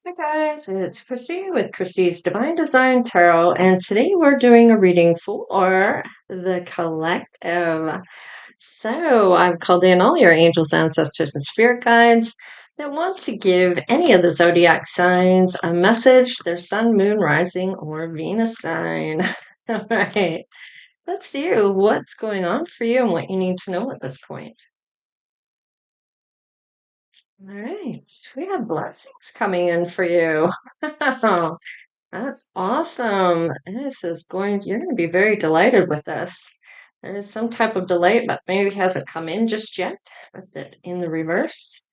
Hi guys, it's Chrissy with Chrissie's Divine Design Tarot, and today we're doing a reading for the collective. So I've called in all your angels, ancestors, and spirit guides that want to give any of the zodiac signs a message, their sun, moon, rising, or Venus sign. All right, let's see what's going on for you and what you need to know at this point. All right, we have blessings coming in for you. That's awesome. You're going to be very delighted with this. There is some type of delay, but maybe it hasn't come in just yet with it in the reverse.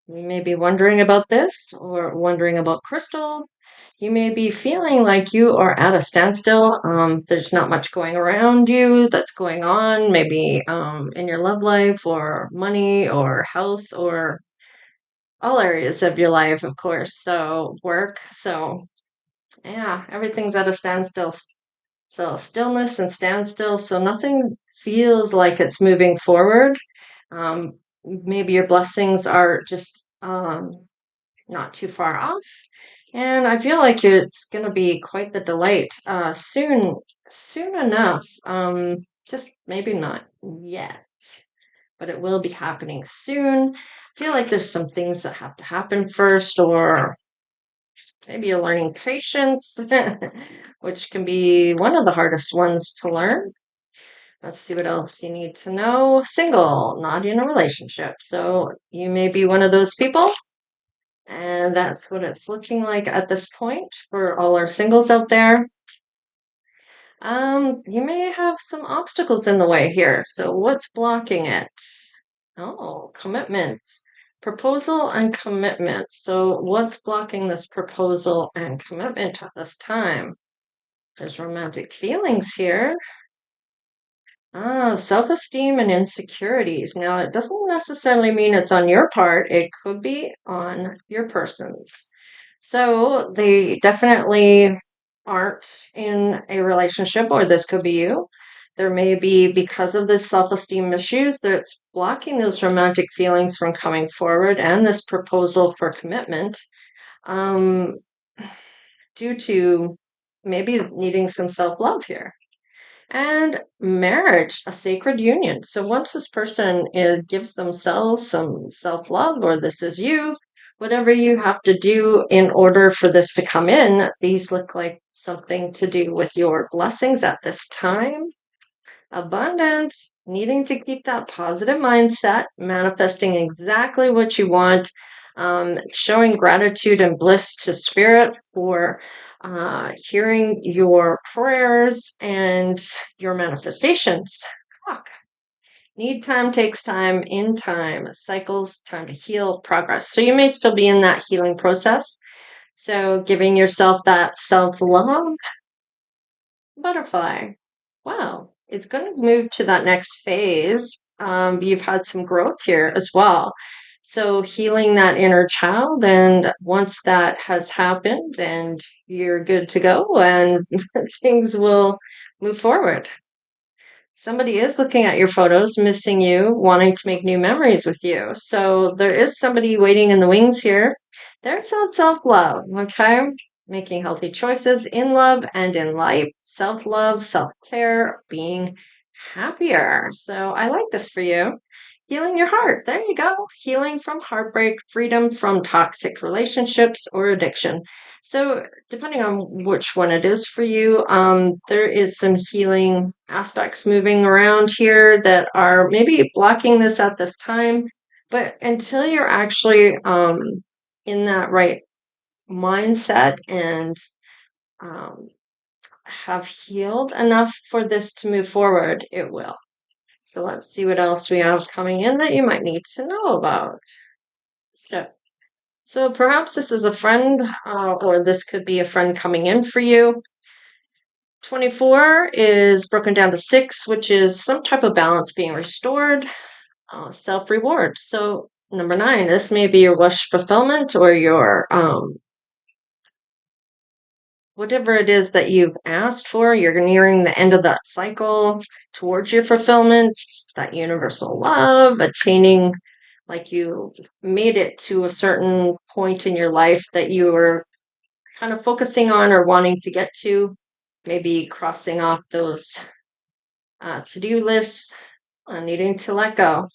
You may be wondering about this or wondering about crystal. You may be feeling like you are at a standstill. There's not much going around you that's going on, maybe in your love life or money or health or all areas of your life, of course. So, work. So, yeah, everything's at a standstill. So stillness and standstill. So nothing feels like it's moving forward. Maybe your blessings are just not too far off. And I feel like it's going to be quite the delight soon enough. Just maybe not yet, but it will be happening soon. I feel like there's some things that have to happen first, or maybe you're learning patience, which can be one of the hardest ones to learn. Let's see what else you need to know. Single, not in a relationship. So you may be one of those people, and that's what it's looking like at this point for all our singles out there. You may have some obstacles in the way here. So what's blocking it? Oh, commitment. Proposal and commitment. So what's blocking this proposal and commitment at this time? There's romantic feelings here. Ah, self-esteem and insecurities. Now, it doesn't necessarily mean it's on your part. It could be on your person's. So they definitely aren't in a relationship, or this could be you. There may be, because of this self-esteem issues, that's blocking those romantic feelings from coming forward and this proposal for commitment, um, due to maybe needing some self-love here. And marriage, a sacred union. So once this person gives themselves some self love, or this is you, whatever you have to do in order for this to come in, these look like something to do with your blessings at this time. Abundance, needing to keep that positive mindset, manifesting exactly what you want, showing gratitude and bliss to spirit for hearing your prayers and your manifestations. Fuck. Need time takes time, in time, cycles, time to heal, progress. So you may still be in that healing process. So giving yourself that self love. Butterfly. Wow, it's going to move to that next phase. You've had some growth here as well. So healing that inner child, and once that has happened and you're good to go, and things will move forward. Somebody is looking at your photos, missing you, wanting to make new memories with you. So there is somebody waiting in the wings here. There's that self-love, okay? Making healthy choices in love and in life, self-love, self-care, being happier. So I like this for you. Healing your heart. There you go. Healing from heartbreak, freedom from toxic relationships or addiction. So, depending on which one it is for you, there is some healing aspects moving around here that are maybe blocking this at this time. But until you're actually in that right mindset and um, have healed enough for this to move forward, it will. So let's see what else we have coming in that you might need to know about. So perhaps this is a friend, or this could be a friend coming in for you. 24 is broken down to 6, which is some type of balance being restored, self-reward. So number 9, this may be your wish fulfillment, or your whatever it is that you've asked for. You're nearing the end of that cycle towards your fulfillment, that universal love, attaining like you made it to a certain point in your life that you were kind of focusing on or wanting to get to, maybe crossing off those to-do lists, needing to let go.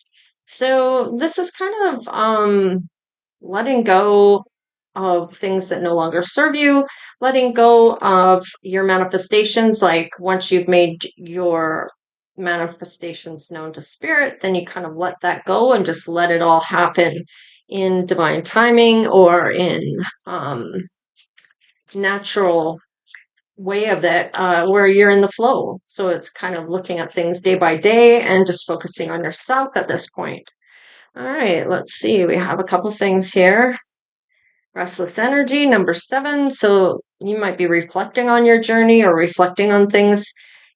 So this is kind of letting go of things that no longer serve you, letting go of your manifestations. Like once you've made your manifestations known to spirit, then you kind of let that go and just let it all happen in divine timing or in natural way of it, where you're in the flow. So it's kind of looking at things day by day and just focusing on yourself at this point. All right, let's see. We have a couple things here. Restless energy, number 7. So you might be reflecting on your journey or reflecting on things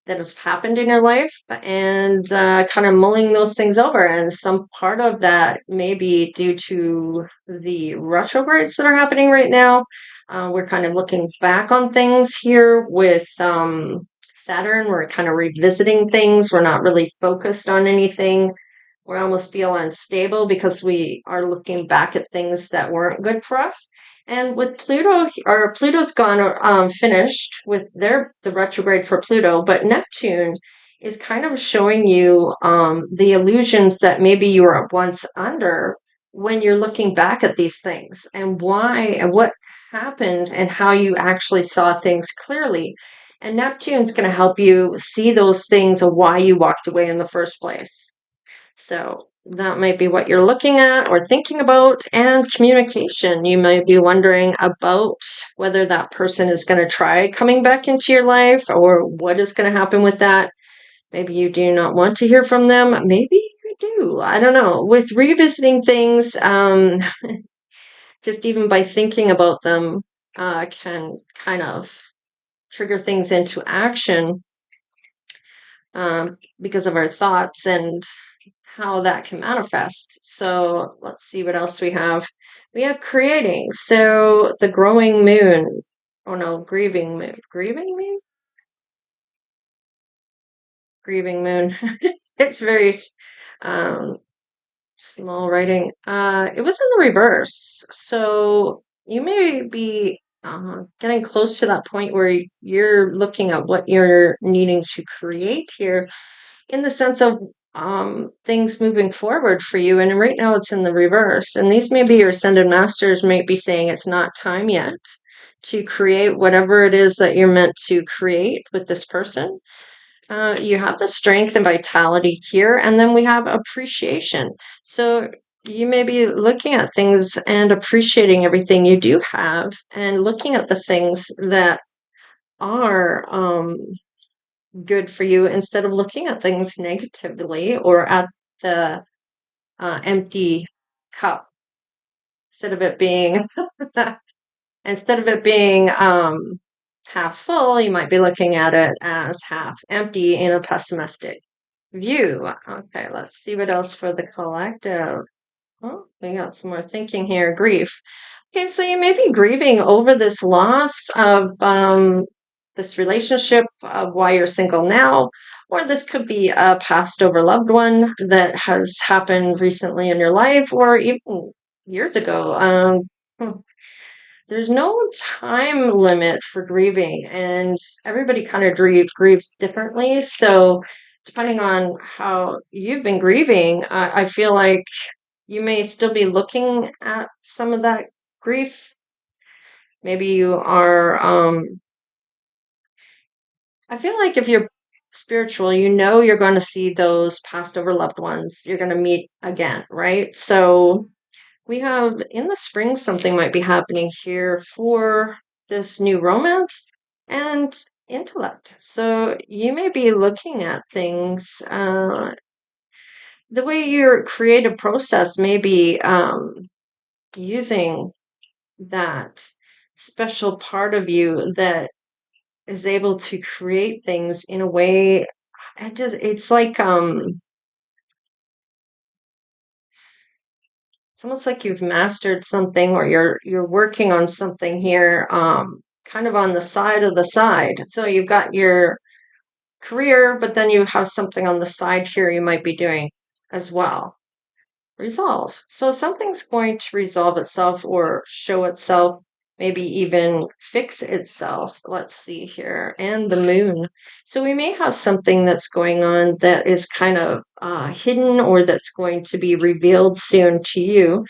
that have happened in your life and kind of mulling those things over. And some part of that may be due to the retrogrades that are happening right now. We're kind of looking back on things here with Saturn. We're kind of revisiting things. We're not really focused on anything. We almost feel unstable because we are looking back at things that weren't good for us. And with Pluto, or Pluto's gone finished with the retrograde for Pluto, but Neptune is kind of showing you the illusions that maybe you were once under when you're looking back at these things and why and what happened and how you actually saw things clearly. And Neptune's going to help you see those things of why you walked away in the first place. So that might be what you're looking at or thinking about. And communication. You might be wondering about whether that person is going to try coming back into your life or what is going to happen with that. Maybe you do not want to hear from them. Maybe you do. I don't know. With revisiting things, just even by thinking about them, can kind of trigger things into action because of our thoughts and how that can manifest. So let's see what else we have. We have creating. So the growing moon. Oh no, grieving moon. Grieving moon? Grieving moon. It's very small writing. It was in the reverse. So you may be getting close to that point where you're looking at what you're needing to create here in the sense of things moving forward for you. And right now it's in the reverse. And these may be your ascended masters might be saying it's not time yet to create whatever it is that you're meant to create with this person. You have the strength and vitality here. And then we have appreciation. So you may be looking at things and appreciating everything you do have and looking at the things that are good for you instead of looking at things negatively or at the empty cup instead of it being half full. You might be looking at it as half empty in a pessimistic view. Okay, let's see what else for the collective. Oh, we got some more thinking here. Grief. Okay, so you may be grieving over this loss of this relationship, of why you're single now, or this could be a passed over loved one that has happened recently in your life, or even years ago. There's no time limit for grieving, and everybody kind of grieves differently. So, depending on how you've been grieving, I feel like you may still be looking at some of that grief. Maybe you are, I feel like if you're spiritual, you know you're going to see those passed over loved ones. You're going to meet again, right? So we have in the spring, something might be happening here for this new romance and intellect. So you may be looking at things, the way your creative process may be using that special part of you that is able to create things in a way. It's like it's almost like you've mastered something or you're working on something here, kind of on the side of the side. So you've got your career, but then you have something on the side here you might be doing as well. resolve. So something's going to resolve itself or show itself, maybe even fix itself. Let's see here. And the moon. So we may have something that's going on that is kind of hidden or that's going to be revealed soon to you.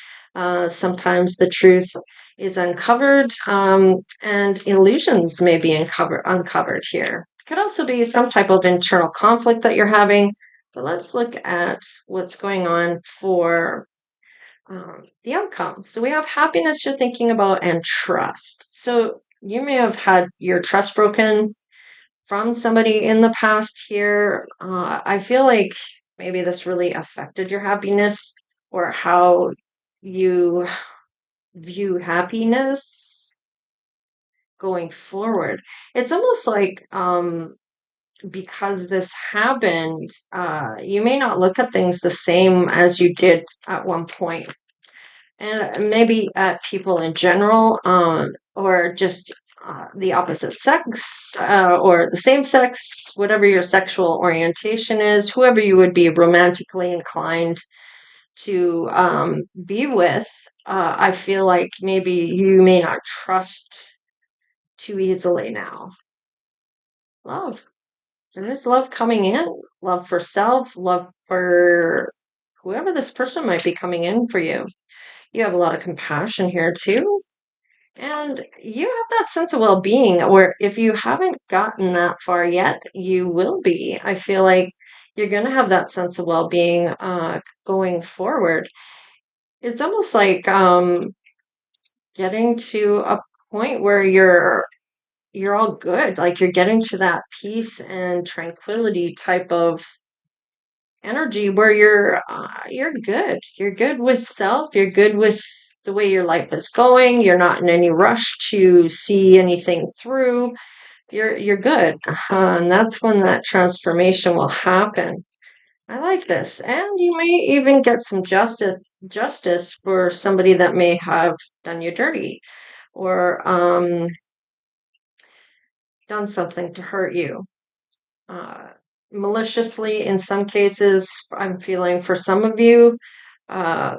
Sometimes the truth is uncovered, and illusions may be uncovered here. It could also be some type of internal conflict that you're having. But let's look at what's going on for the outcome. So we have happiness you're thinking about and trust. So you may have had your trust broken from somebody in the past here. I feel like maybe this really affected your happiness or how you view happiness going forward. It's almost like because this happened, you may not look at things the same as you did at one point. And maybe at people in general, or just the opposite sex, or the same sex, whatever your sexual orientation is, whoever you would be romantically inclined to be with. I feel like maybe you may not trust too easily now. Love. There is love coming in, love for self, love for whoever this person might be coming in for you. You have a lot of compassion here too. And you have that sense of well being, or if you haven't gotten that far yet, you will be. I feel like you're going to have that sense of well being going forward. It's almost like getting to a point where you're all good, like you're getting to that peace and tranquility type of energy where you're good. You're good with self. You're good with the way your life is going. You're not in any rush to see anything through. You're good, and that's when that transformation will happen. I like this, and you may even get some justice for somebody that may have done you dirty or done something to hurt you. uh, Maliciously in some cases. I'm feeling for some of you, uh,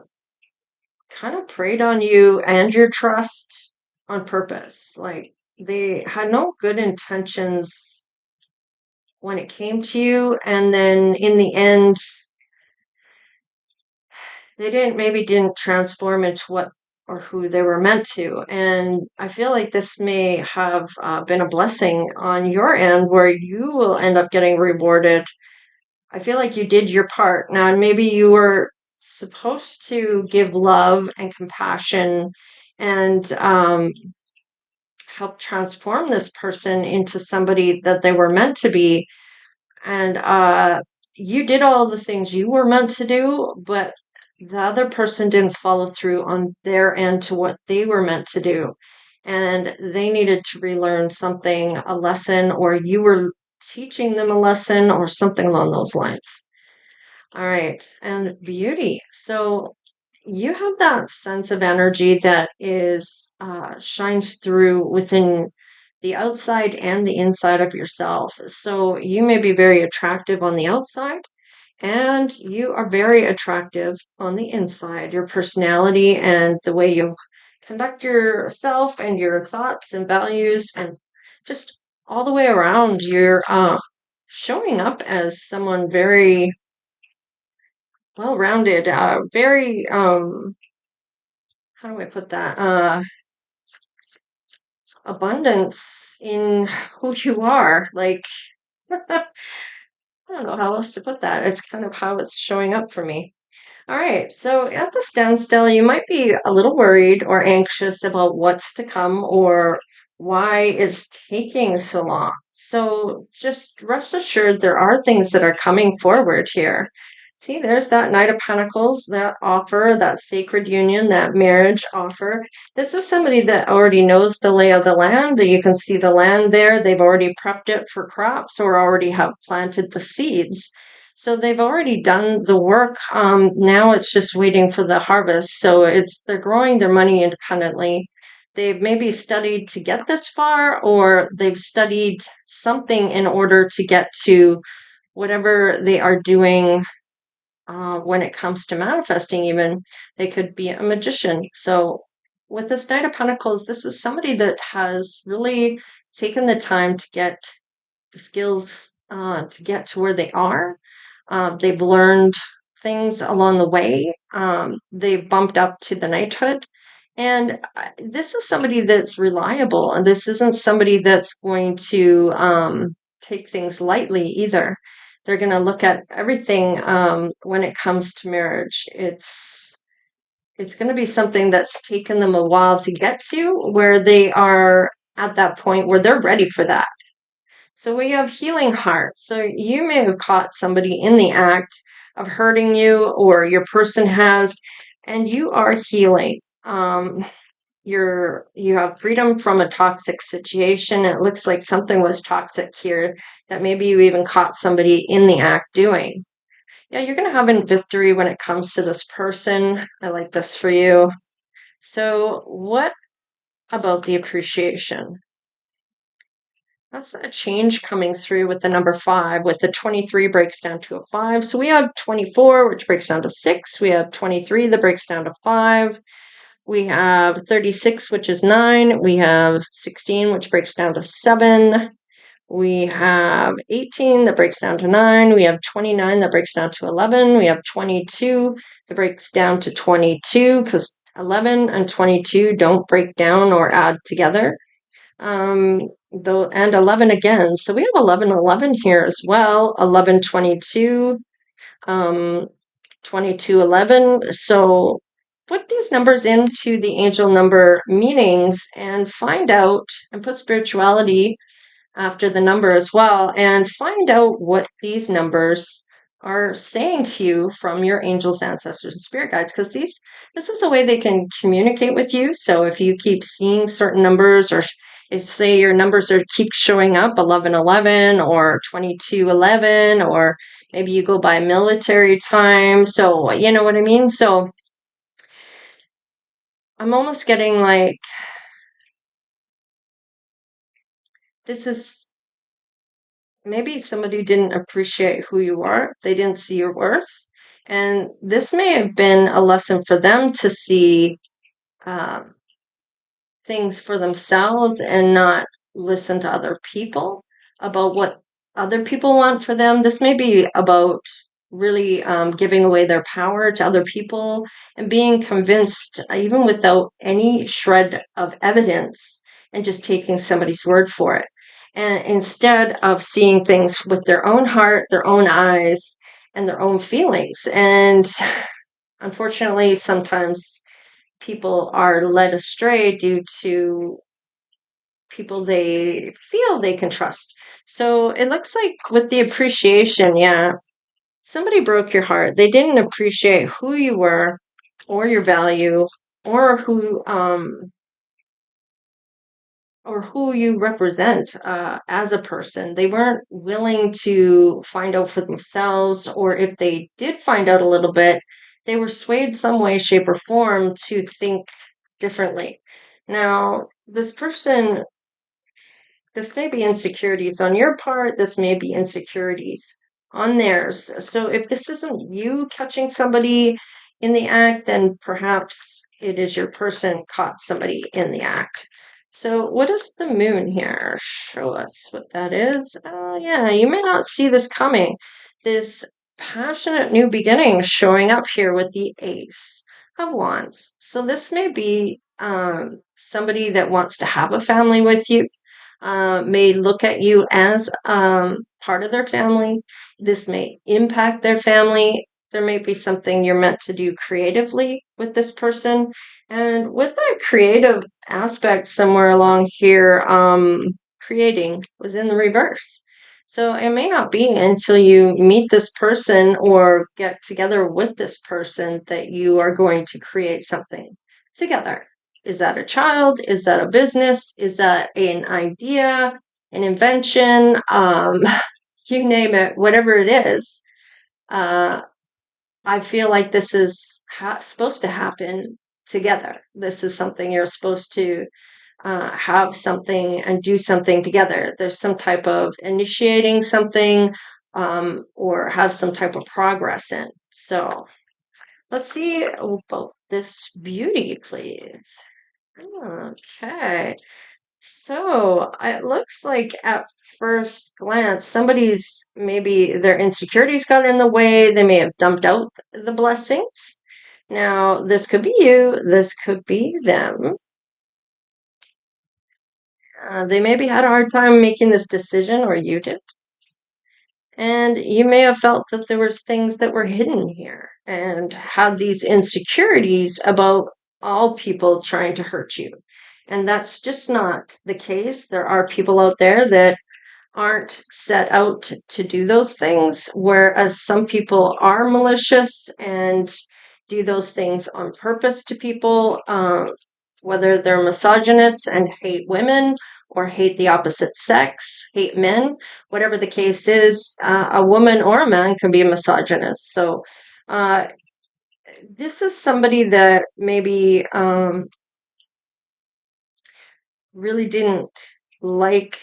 kind of preyed on you and your trust on purpose. Like they had no good intentions when it came to you, and then in the end, they didn't transform into what or who they were meant to. And I feel like this may have been a blessing on your end where you will end up getting rewarded. I feel like you did your part. Now, and maybe you were supposed to give love and compassion and help transform this person into somebody that they were meant to be. And you did all the things you were meant to do, but the other person didn't follow through on their end to what they were meant to do. And they needed to relearn something, a lesson, or you were teaching them a lesson or something along those lines. All right. And beauty. So you have that sense of energy that is shines through within the outside and the inside of yourself. So you may be very attractive on the outside, and you are very attractive on the inside. Your personality and the way you conduct yourself and your thoughts and values and just all the way around, you're showing up as someone very well-rounded, very how do I put that? Abundance in who you are. Like I don't know how else to put that. It's kind of how it's showing up for me. All right, so at the standstill, you might be a little worried or anxious about what's to come or why it's taking so long. So just rest assured there are things that are coming forward here. See, there's that Knight of Pentacles, that offer, that sacred union, that marriage offer. This is somebody that already knows the lay of the land. You can see the land there. They've already prepped it for crops or already have planted the seeds. So they've already done the work. Now it's just waiting for the harvest. So they're growing their money independently. They've maybe studied to get this far, or they've studied something in order to get to whatever they are doing when it comes to manifesting, even they could be a magician. So with this Knight of Pentacles, this is somebody that has really taken the time to get the skills to get to where they are. They've learned things along the way. They've bumped up to the knighthood. And this is somebody that's reliable, and this isn't somebody that's going to take things lightly either. They're going to look at everything when it comes to marriage. It's going to be something that's taken them a while to get to where they are at that point where they're ready for that. So we have healing heart. So you may have caught somebody in the act of hurting you, or your person has, and you are healing. You have freedom from a toxic situation. It looks like something was toxic here that maybe you even caught somebody in the act doing. Yeah, you're going to have a victory when it comes to this person. I like this for you. So what about the appreciation? That's a change coming through with the number 5, with the 23 breaks down to a 5. So we have 24, which breaks down to 6. We have 23 that breaks down to 5. We have 36, which is 9. We have 16, which breaks down to 7. We have 18 that breaks down to 9. We have 29 that breaks down to 11. We have 22 that breaks down to 22, because 11 and 22 don't break down or add together. And 11 again. So we have 11, 11 here as well. 11, 22, 22, 11. So put these numbers into the angel number meanings and find out, and put spirituality after the number as well, and find out what these numbers are saying to you from your angels, ancestors, and spirit guides, because this is a way they can communicate with you. So if you keep seeing certain numbers, or if say your numbers keep showing up 1111 or 2211, or maybe you go by military time, so you know what I mean. So I'm almost getting like this is maybe somebody didn't appreciate who you are. They didn't see your worth. And this may have been a lesson for them to see things for themselves and not listen to other people about what other people want for them. This may be about really giving away their power to other people and being convinced, even without any shred of evidence, and just taking somebody's word for it. And instead of seeing things with their own heart, their own eyes, and their own feelings. And unfortunately, sometimes people are led astray due to people they feel they can trust. So it looks like with the appreciation, yeah, somebody broke your heart. They didn't appreciate who you were, or your value, or who you represent as a person. They weren't willing to find out for themselves, or if they did find out a little bit, they were swayed some way, shape, or form to think differently. Now, this may be insecurities on your part, this may be insecurities on theirs. So if this isn't you catching somebody in the act, then perhaps it is your person caught somebody in the act. So what does the moon here show us what that is? Yeah, you may not see this coming. This passionate new beginning showing up here with the Ace of Wands. So this may be somebody that wants to have a family with you, may look at you as part of their family. This may impact their family. There may be something you're meant to do creatively with this person. And with that creative aspect somewhere along here, creating was in the reverse. So it may not be until you meet this person or get together with this person that you are going to create something together. Is that a child? Is that a business? Is that an idea, an invention? You name it, whatever it is. I feel like this is supposed to happen together. This is something you're supposed to have something and do something together. There's some type of initiating something, or have some type of progress in. So let's see about this beauty, please. Okay. So it looks like at first glance, somebody's maybe their insecurities got in the way. They may have dumped out the blessings. Now, this could be you, this could be them. They maybe had a hard time making this decision, or you did. And you may have felt that there was things that were hidden here and had these insecurities about all people trying to hurt you. And that's just not the case. There are people out there that aren't set out to do those things, whereas some people are malicious and do those things on purpose to people, whether they're misogynists and hate women or hate the opposite sex, hate men, whatever the case is, a woman or a man can be a misogynist. So uh, this is somebody that maybe really didn't like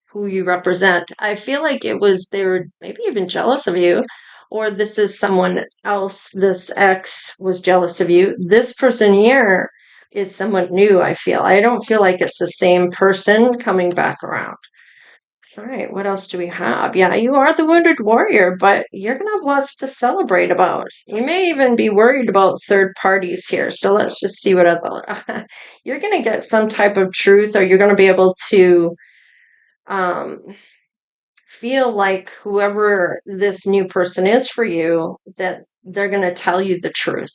who you represent. I feel like it was they were maybe even jealous of you, or this is someone else. This ex was jealous of you. This person here is someone new. I don't feel like it's the same person coming back around. All right, what else do we have? Yeah, you are the wounded warrior, but you're going to have lots to celebrate about. You may even be worried about third parties here. So let's just see what other. You're going to get some type of truth, or you're going to be able to um, feel like whoever this new person is for you, that they're going to tell you the truth.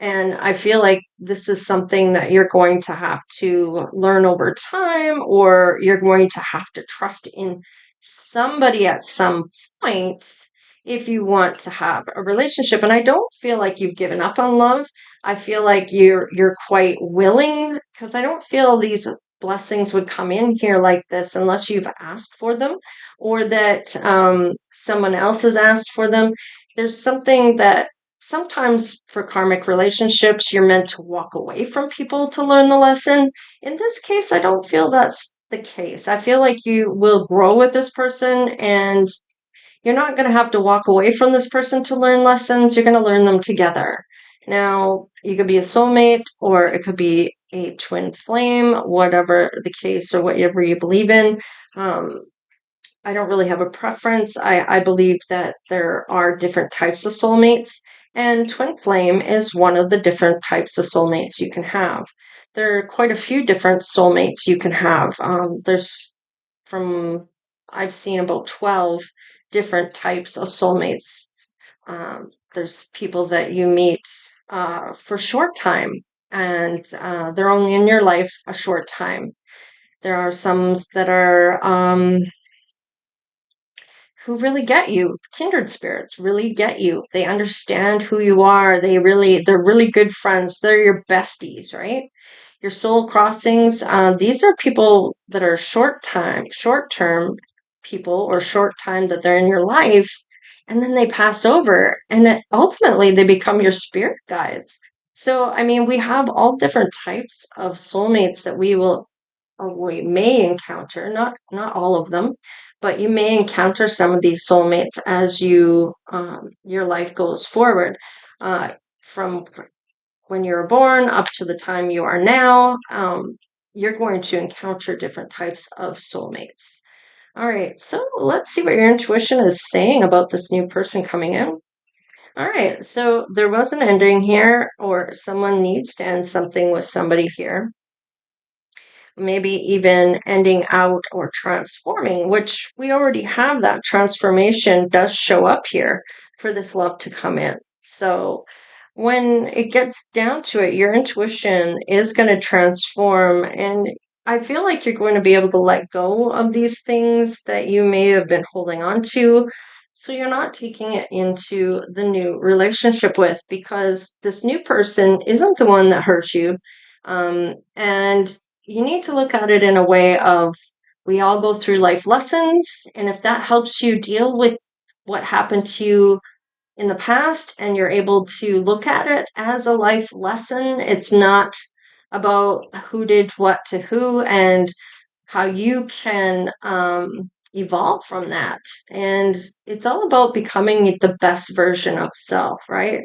And I feel like this is something that you're going to have to learn over time, or you're going to have to trust in somebody at some point if you want to have a relationship. And I don't feel like you've given up on love. I feel like you're quite willing, because I don't feel these blessings would come in here like this unless you've asked for them, or that someone else has asked for them. There's something that sometimes for karmic relationships, you're meant to walk away from people to learn the lesson. In this case, I don't feel that's the case. I feel like you will grow with this person, and you're not going to have to walk away from this person to learn lessons. You're going to learn them together. Now, you could be a soulmate, or it could be a twin flame, whatever the case or whatever you believe in. Um, I don't really have a preference. I believe that there are different types of soulmates, and twin flame is one of the different types of soulmates you can have. There are quite a few different soulmates you can have. I've seen about 12 different types of soulmates. There's people that you meet for short time, and they're only in your life a short time. There are some that are who really get you. Kindred spirits really get you. They understand who you are. They're really good friends. They're your besties, right? Your soul crossings, these are people that are short term people, or short time that they're in your life, and then they pass over, and ultimately they become your spirit guides. So, I mean, we have all different types of soulmates that we may encounter, not all of them, but you may encounter some of these soulmates as your life goes forward, from when you were born up to the time you are now. You're going to encounter different types of soulmates. All right, so let's see what your intuition is saying about this new person coming in. All right, so there was an ending here, or someone needs to end something with somebody here. Maybe even ending out or transforming, which we already have. That transformation does show up here for this love to come in. So when it gets down to it, your intuition is going to transform, and I feel like you're going to be able to let go of these things that you may have been holding on to. So you're not taking it into the new relationship with, because this new person isn't the one that hurt you. And you need to look at it in a way of, we all go through life lessons, and if that helps you deal with what happened to you in the past, and you're able to look at it as a life lesson, it's not about who did what to who, and how you can evolve from that. And it's all about becoming the best version of self, right?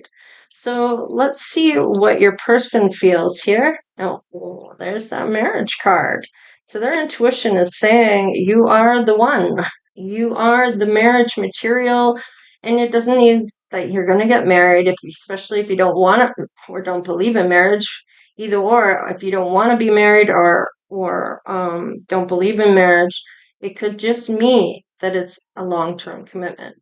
So let's see what your person feels here. Oh, there's that marriage card. So their intuition is saying you are the one. You are the marriage material, and it doesn't mean that you're going to get married, especially if you don't want to or don't believe in marriage. Either or, if you don't want to be married or don't believe in marriage, it could just mean that it's a long-term commitment.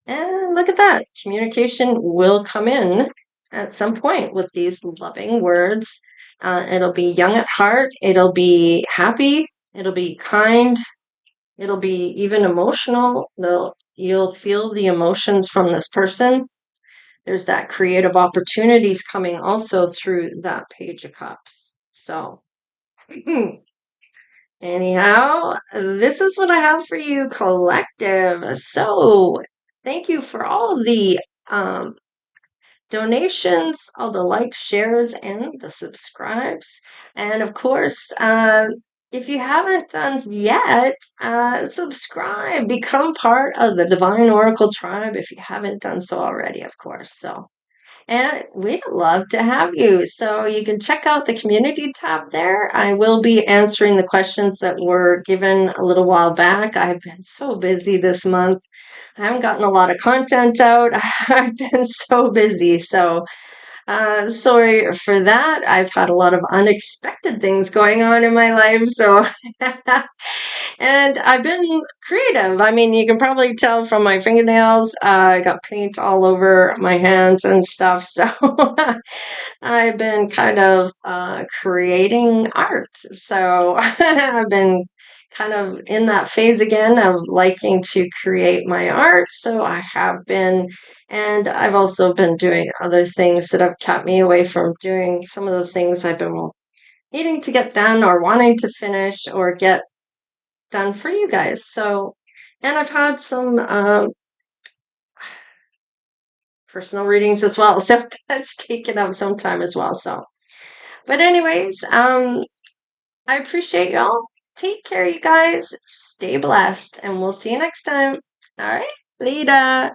And look at that. Communication will come in at some point with these loving words. It'll be young at heart. It'll be happy. It'll be kind. It'll be even emotional. You'll feel the emotions from this person. There's that creative opportunities coming also through that Page of Cups. So, anyhow, this is what I have for you, collective. So, thank you for all the donations, all the likes, shares, and the subscribes. And of course, if you haven't done yet, subscribe, become part of the Divine Oracle tribe if you haven't done so already, of course. So, and we'd love to have you. So you can check out the community tab there. I will be answering the questions that were given a little while back. I've been so busy this month. I haven't gotten a lot of content out. I've been so busy. So sorry for that. I've had a lot of unexpected things going on in my life. So, and I've been creative. I mean, you can probably tell from my fingernails. I got paint all over my hands and stuff. So, I've been kind of creating art. So, I've been kind of in that phase again of liking to create my art. So, I have been. And I've also been doing other things that have kept me away from doing some of the things I've been needing to get done or wanting to finish or get done for you guys. So, and I've had some personal readings as well. So that's taken up some time as well. So, but anyways, I appreciate y'all. Take care, you guys. Stay blessed, and we'll see you next time. All right, later.